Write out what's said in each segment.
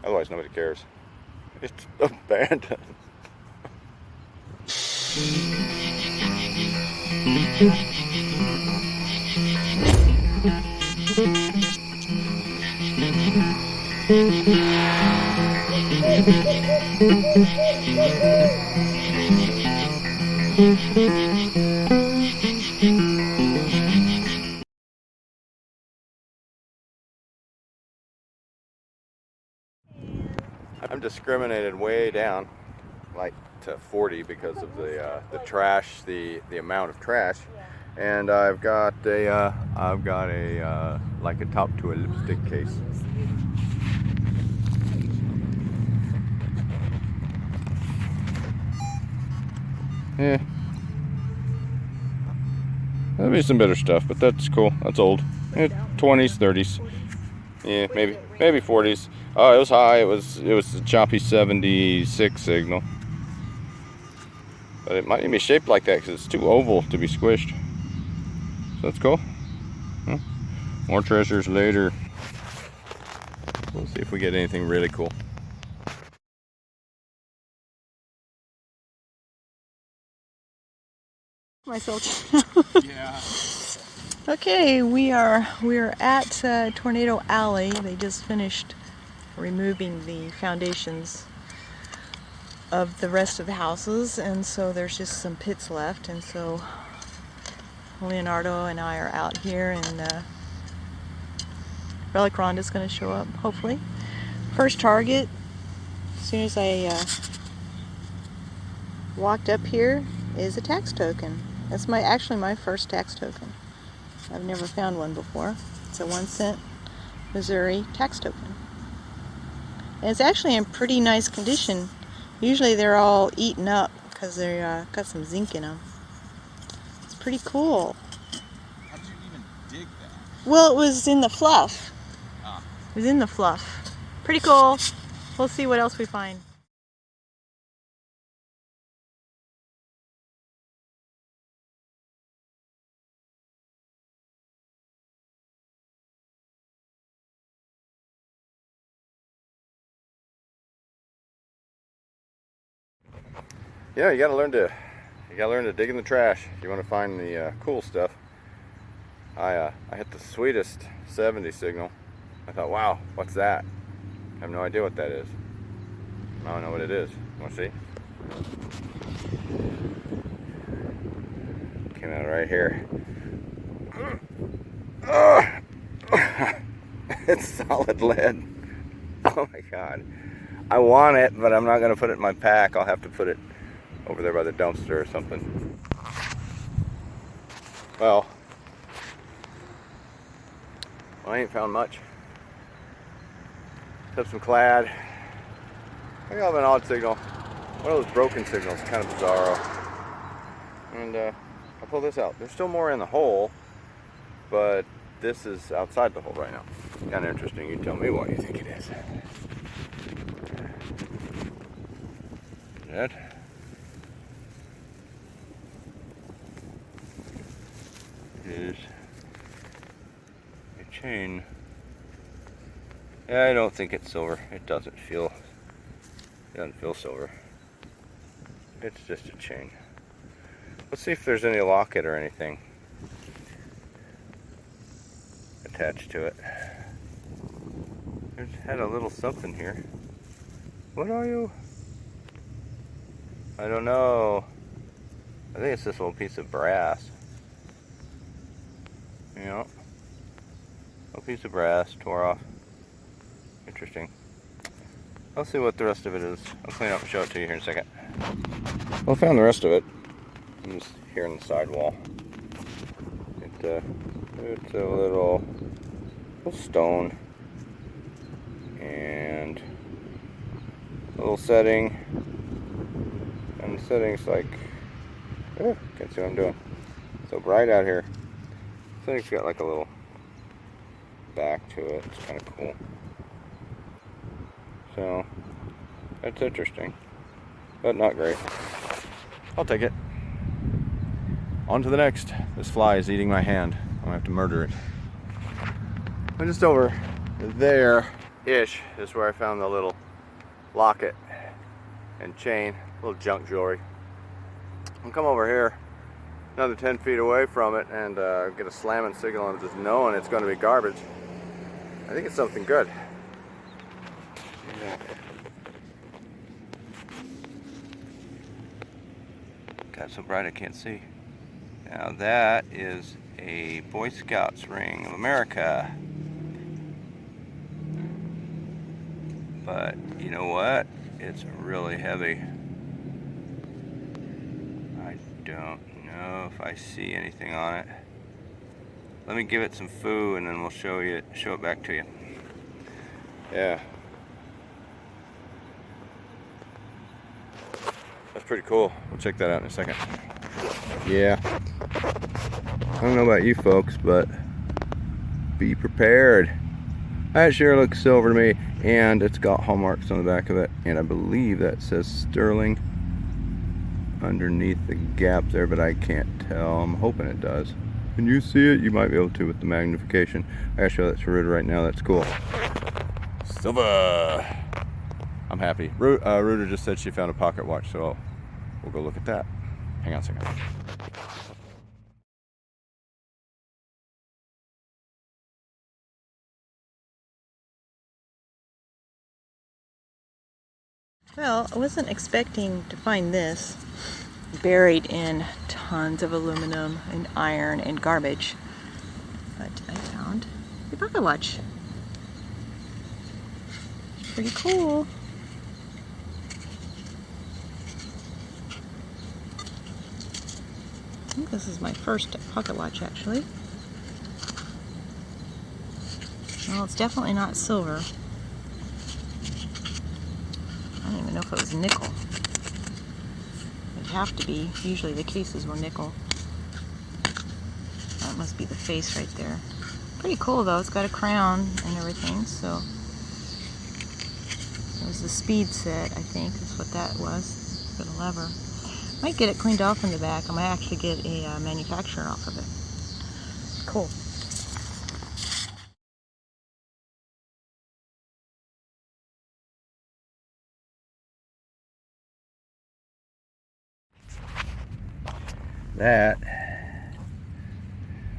Otherwise, nobody cares. It's abandoned. I'm discriminated way down, like to 40 because of the trash, the amount of trash, and I've got a like a top to a lipstick case. Yeah, there'll be some better stuff, but that's cool. That's old. 20s, 30s. Yeah, maybe 40s. Oh, it was high. It was a choppy 76 signal. But it might even be shaped like that because it's too oval to be squished. So that's cool. Well, more treasures later. We'll see if we get anything really cool. Myself. Yeah. Okay, we're at Tornado Alley. They just finished removing the foundations of the rest of the houses, and so there's just some pits left. And so Leonardo and I are out here, and Relic Rhonda's going to show up hopefully. First target, as soon as I walked up here, is a tax token. That's actually my first tax token. I've never found one before. It's a 1-cent Missouri tax token. And it's actually in pretty nice condition. Usually they're all eaten up because they got some zinc in them. It's pretty cool. How did you even dig that? Well, it was in the fluff. Ah. It was in the fluff. Pretty cool. We'll see what else we find. Yeah, you gotta learn to dig in the trash if you want to find the cool stuff. I hit the sweetest 70 signal. I thought, wow, what's that? I have no idea what that is. I don't know what it is. Want to see? Came out right here. It's solid lead. Oh my god. I want it, but I'm not gonna put it in my pack. I'll have to put it over there by the dumpster or something. Well, I ain't found much. Except some clad. I got an odd signal. One of those broken signals, kind of bizarro. And I'll pull this out. There's still more in the hole, but this is outside the hole right now. Kind of interesting. You tell me what you think it is. That. Is a chain. I don't think it's silver. It doesn't feel silver. It's just a chain. Let's see if there's any locket or anything attached to it. It had a little something here. What are you? I don't know. I think it's this little piece of brass. Yeah. A piece of brass tore off. Interesting. I'll see what the rest of it is. I'll clean up and show it to you here in a second. Well, I found the rest of it. It's here in the sidewall. It's a little stone and a little setting. And the setting's like, can't see what I'm doing. So bright out here. The setting's got like a little back to it. It's kind of cool. So that's interesting, but not great. I'll take it. On to the next. This fly is eating my hand. I'm gonna have to murder it. I'm just over there ish is where I found the little locket and chain, little junk jewelry. I'll come over here another 10 feet away from it and get a slamming signal and just knowing it's going to be garbage. I think it's something good. Yeah. Got so bright I can't see. Now that is a Boy Scouts ring of America. But you know what? It's really heavy. I don't know if I see anything on it. Let me give it some food and then we'll show it back to you. Yeah. That's pretty cool. We'll check that out in a second. Yeah. I don't know about you folks, but be prepared. That sure looks silver to me, and it's got hallmarks on the back of it, and I believe that says sterling underneath the gap there, but I can't tell. I'm hoping it does. Can you see it? You might be able to with the magnification. I gotta show that to Ruta right now. That's cool. Silver. I'm happy. Ruta just said she found a pocket watch, so we'll go look at that. Hang on a second. Well, I wasn't expecting to find this buried in tons of aluminum and iron and garbage, but I found a pocket watch. Pretty cool. I think this is my first pocket watch, actually. Well, it's definitely not silver. I don't even know if it was nickel. It'd have to be. Usually the cases were nickel. That must be the face right there. Pretty cool though. It's got a crown and everything, so it was the speed set, I think, is what that was for the lever. Might get it cleaned off in the back. I might actually get a manufacturer off of it. Cool. That,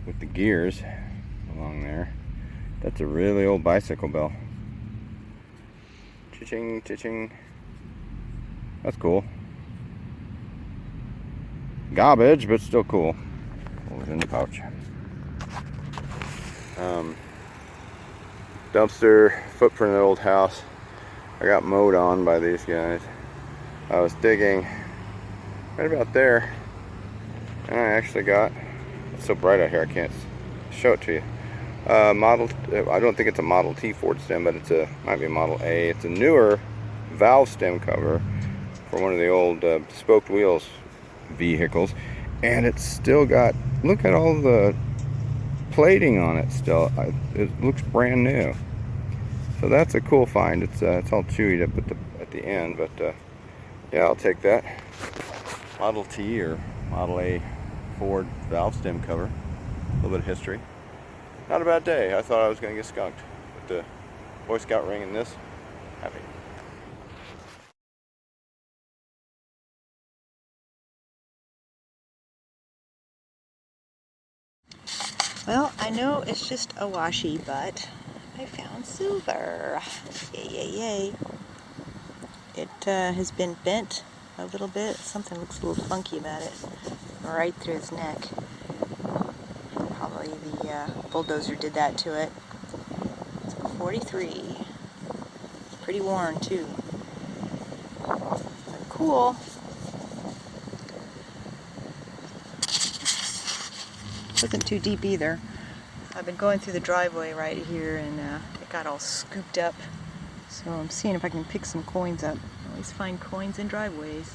with the gears along there, that's a really old bicycle bell. Cha-ching, cha-ching. That's cool. Garbage, but still cool. What was in the pouch? Dumpster, footprint of the old house. I got mowed on by these guys. I was digging right about there, and I actually got, it's so bright out here I can't show it to you. I don't think it's a Model T Ford stem, but might be a Model A. It's a newer valve stem cover for one of the old spoked wheels vehicles, and it's still got, look at all the plating on it still. It looks brand new. So that's a cool find. It's all chewied up at the end, but yeah, I'll take that. Model T or Model A Ford valve stem cover. A little bit of history. Not a bad day. I thought I was going to get skunked with the Boy Scout ring and this. Happy. Well, I know it's just a washi, but I found silver. Yay, yay, yay. It has been bent a little bit. Something looks a little funky about it. Right through his neck. Probably the bulldozer did that to it. It's a 43. It's pretty worn too. But cool. Wasn't too deep either. I've been going through the driveway right here, and it got all scooped up. So I'm seeing if I can pick some coins up. I always find coins in driveways.